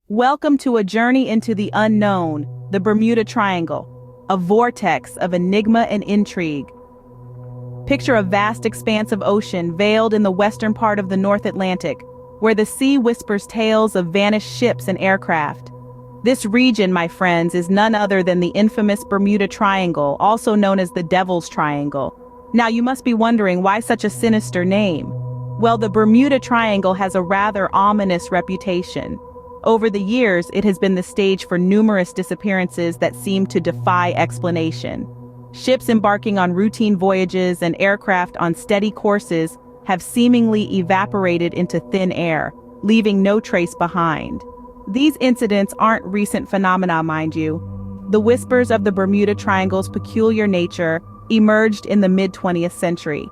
Welcome to a journey into the unknown, the Bermuda Triangle, a vortex of enigma and intrigue. Picture a vast expanse of ocean veiled in the western part of the North Atlantic, where the sea whispers tales of vanished ships and aircraft. This region, my friends, is none other than the infamous Bermuda Triangle, also known as the Devil's Triangle. Now you must be wondering, why such a sinister name? Well, the Bermuda Triangle has a rather ominous reputation. Over the years, it has been the stage for numerous disappearances that seem to defy explanation. Ships embarking on routine voyages and aircraft on steady courses have seemingly evaporated into thin air, leaving no trace behind. These incidents aren't recent phenomena, mind you. The whispers of the Bermuda Triangle's peculiar nature emerged in the mid-20th century.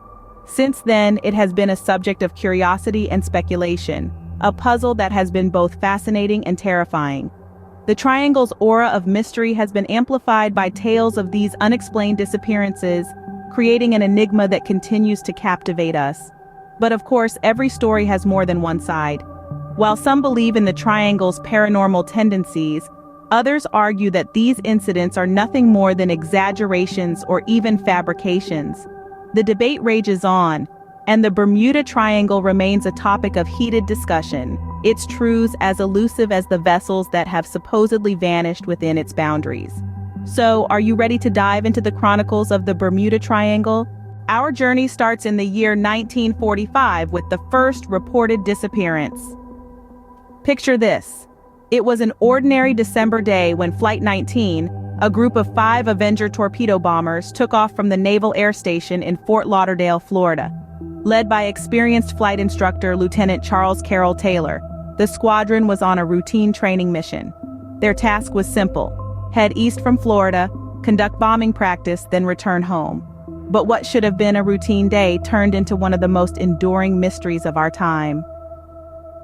Since then, it has been a subject of curiosity and speculation, a puzzle that has been both fascinating and terrifying. The triangle's aura of mystery has been amplified by tales of these unexplained disappearances, creating an enigma that continues to captivate us. But of course, every story has more than one side. While some believe in the triangle's paranormal tendencies, others argue that these incidents are nothing more than exaggerations or even fabrications. The debate rages on, and the Bermuda Triangle remains a topic of heated discussion, its truths as elusive as the vessels that have supposedly vanished within its boundaries. So, are you ready to dive into the chronicles of the Bermuda Triangle? Our journey starts in the year 1945 with the first reported disappearance. Picture this. It was an ordinary December day when Flight 19, a group of 5 Avenger torpedo bombers, took off from the Naval Air Station in Fort Lauderdale, Florida. Led by experienced flight instructor Lieutenant Charles Carroll Taylor, the squadron was on a routine training mission. Their task was simple: head east from Florida, conduct bombing practice, then return home. But what should have been a routine day turned into one of the most enduring mysteries of our time.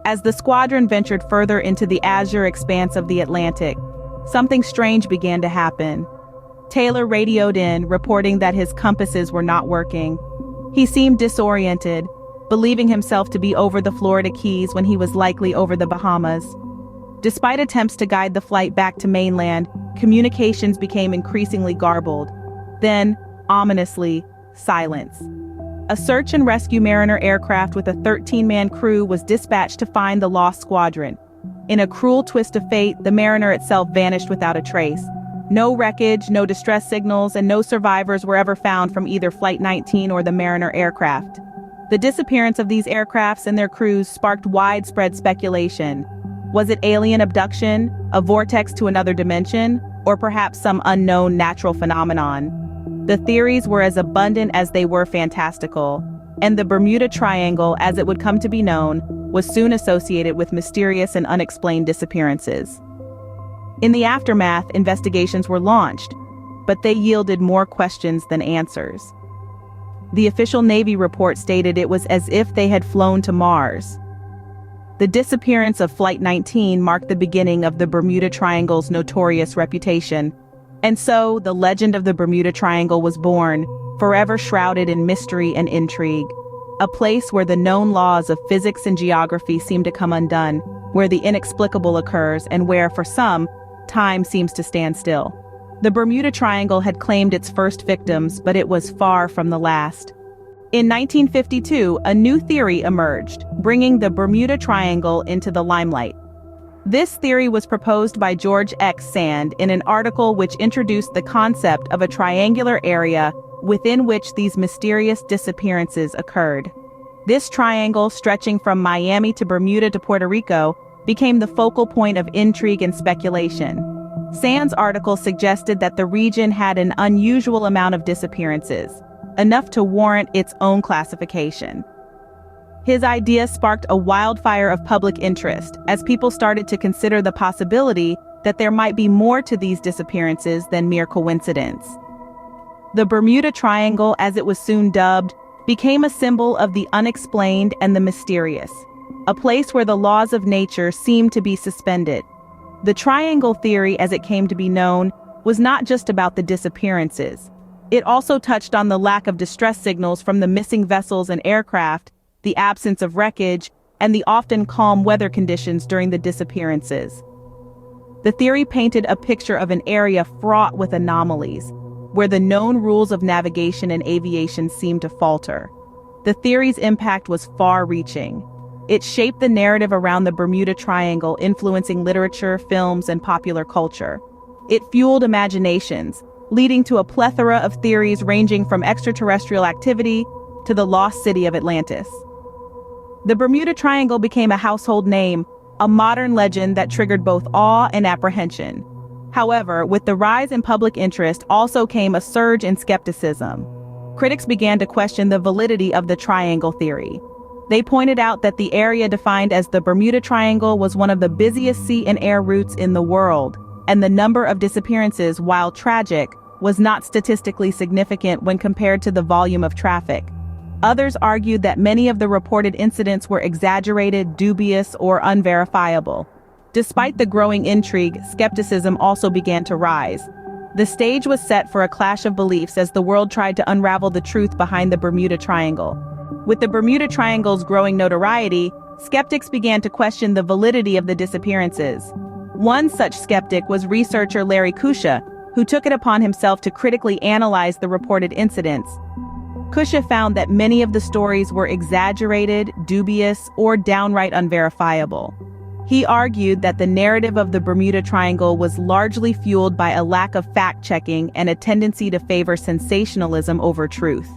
As the squadron ventured further into the azure expanse of the Atlantic, something strange began to happen. Taylor radioed in, reporting that his compasses were not working. He seemed disoriented, believing himself to be over the Florida Keys when he was likely over the Bahamas. Despite attempts to guide the flight back to mainland, communications became increasingly garbled. Then, ominously, silence. A search and rescue Mariner aircraft with a 13-man crew was dispatched to find the lost squadron. In a cruel twist of fate, the Mariner itself vanished without a trace. No wreckage, no distress signals, and no survivors were ever found from either Flight 19 or the Mariner aircraft. The disappearance of these aircrafts and their crews sparked widespread speculation. Was it alien abduction, a vortex to another dimension, or perhaps some unknown natural phenomenon? The theories were as abundant as they were fantastical, and the Bermuda Triangle, as it would come to be known, was soon associated with mysterious and unexplained disappearances. In the aftermath, investigations were launched, but they yielded more questions than answers. The official Navy report stated it was as if they had flown to Mars. The disappearance of Flight 19 marked the beginning of the Bermuda Triangle's notorious reputation, and so the legend of the Bermuda Triangle was born, forever shrouded in mystery and intrigue. A place where the known laws of physics and geography seem to come undone, where the inexplicable occurs, and where, for some, time seems to stand still. The Bermuda Triangle had claimed its first victims, but it was far from the last. In 1952, a new theory emerged, bringing the Bermuda Triangle into the limelight. This theory was proposed by George X. Sand in an article which introduced the concept of a triangular area within which these mysterious disappearances occurred. This triangle, stretching from Miami to Bermuda to Puerto Rico, became the focal point of intrigue and speculation. Sand's article suggested that the region had an unusual amount of disappearances, enough to warrant its own classification. His idea sparked a wildfire of public interest as people started to consider the possibility that there might be more to these disappearances than mere coincidence. The Bermuda Triangle, as it was soon dubbed, became a symbol of the unexplained and the mysterious, a place where the laws of nature seemed to be suspended. The triangle theory, as it came to be known, was not just about the disappearances. It also touched on the lack of distress signals from the missing vessels and aircraft, the absence of wreckage, and the often calm weather conditions during the disappearances. The theory painted a picture of an area fraught with anomalies, where the known rules of navigation and aviation seemed to falter. The theory's impact was far-reaching. It shaped the narrative around the Bermuda Triangle, influencing literature, films, and popular culture. It fueled imaginations, leading to a plethora of theories ranging from extraterrestrial activity to the lost city of Atlantis. The Bermuda Triangle became a household name, a modern legend that triggered both awe and apprehension. However, with the rise in public interest also came a surge in skepticism. Critics began to question the validity of the triangle theory. They pointed out that the area defined as the Bermuda Triangle was one of the busiest sea and air routes in the world, and the number of disappearances, while tragic, was not statistically significant when compared to the volume of traffic. Others argued that many of the reported incidents were exaggerated, dubious, or unverifiable. Despite the growing intrigue, skepticism also began to rise. The stage was set for a clash of beliefs as the world tried to unravel the truth behind the Bermuda Triangle. With the Bermuda Triangle's growing notoriety, skeptics began to question the validity of the disappearances. One such skeptic was researcher Larry Kusha, who took it upon himself to critically analyze the reported incidents. Kusha found that many of the stories were exaggerated, dubious, or downright unverifiable. He argued that the narrative of the Bermuda Triangle was largely fueled by a lack of fact-checking and a tendency to favor sensationalism over truth.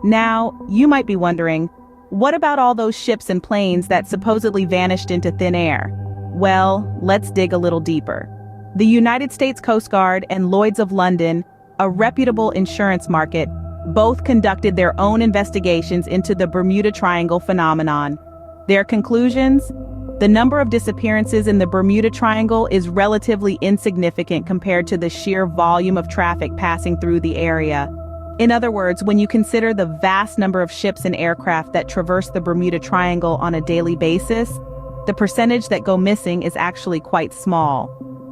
Now, you might be wondering, what about all those ships and planes that supposedly vanished into thin air? Well, let's dig a little deeper. The United States Coast Guard and Lloyd's of London, a reputable insurance market, both conducted their own investigations into the Bermuda Triangle phenomenon. Their conclusions? The number of disappearances in the Bermuda Triangle is relatively insignificant compared to the sheer volume of traffic passing through the area. In other words, when you consider the vast number of ships and aircraft that traverse the Bermuda Triangle on a daily basis, the percentage that go missing is actually quite small.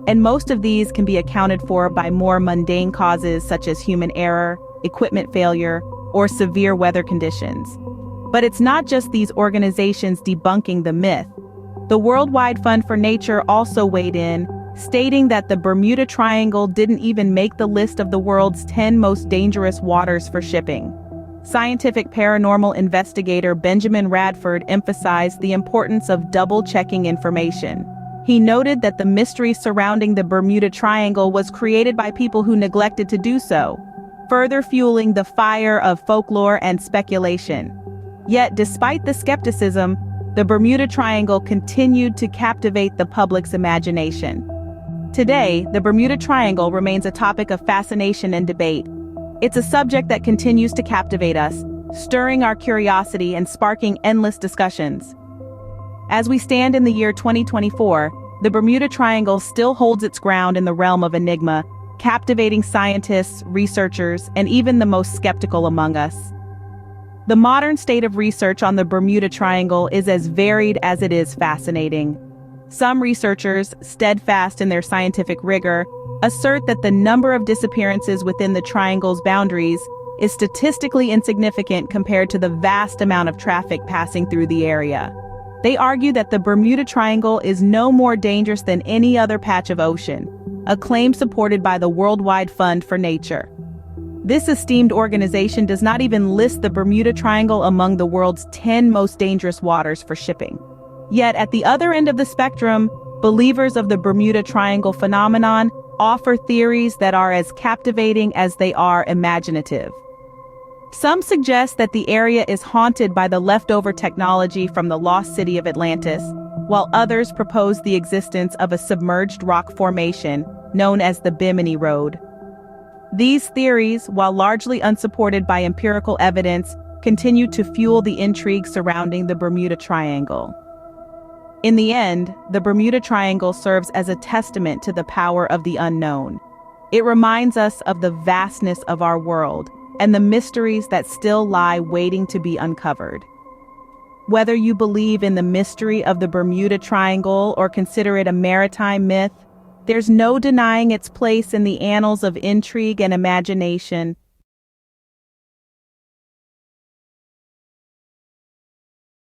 And most of these can be accounted for by more mundane causes such as human error, equipment failure, or severe weather conditions. But it's not just these organizations debunking the myth. The Worldwide Fund for Nature also weighed in, stating that the Bermuda Triangle didn't even make the list of the world's 10 most dangerous waters for shipping. Scientific paranormal investigator Benjamin Radford emphasized the importance of double-checking information. He noted that the mystery surrounding the Bermuda Triangle was created by people who neglected to do so, further fueling the fire of folklore and speculation. Yet, despite the skepticism, the Bermuda Triangle continued to captivate the public's imagination. Today, the Bermuda Triangle remains a topic of fascination and debate. It's a subject that continues to captivate us, stirring our curiosity and sparking endless discussions. As we stand in the year 2024, the Bermuda Triangle still holds its ground in the realm of enigma, captivating scientists, researchers, and even the most skeptical among us. The modern state of research on the Bermuda Triangle is as varied as it is fascinating. Some researchers, steadfast in their scientific rigor, assert that the number of disappearances within the triangle's boundaries is statistically insignificant compared to the vast amount of traffic passing through the area. They argue that the Bermuda Triangle is no more dangerous than any other patch of ocean, a claim supported by the Worldwide Fund for Nature. This esteemed organization does not even list the Bermuda Triangle among the world's 10 most dangerous waters for shipping. Yet at the other end of the spectrum, believers of the Bermuda Triangle phenomenon offer theories that are as captivating as they are imaginative. Some suggest that the area is haunted by the leftover technology from the lost city of Atlantis, while others propose the existence of a submerged rock formation known as the Bimini Road. These theories, while largely unsupported by empirical evidence, continue to fuel the intrigue surrounding the Bermuda Triangle. In the end, the Bermuda Triangle serves as a testament to the power of the unknown. It reminds us of the vastness of our world and the mysteries that still lie waiting to be uncovered. Whether you believe in the mystery of the Bermuda Triangle or consider it a maritime myth, there's no denying its place in the annals of intrigue and imagination.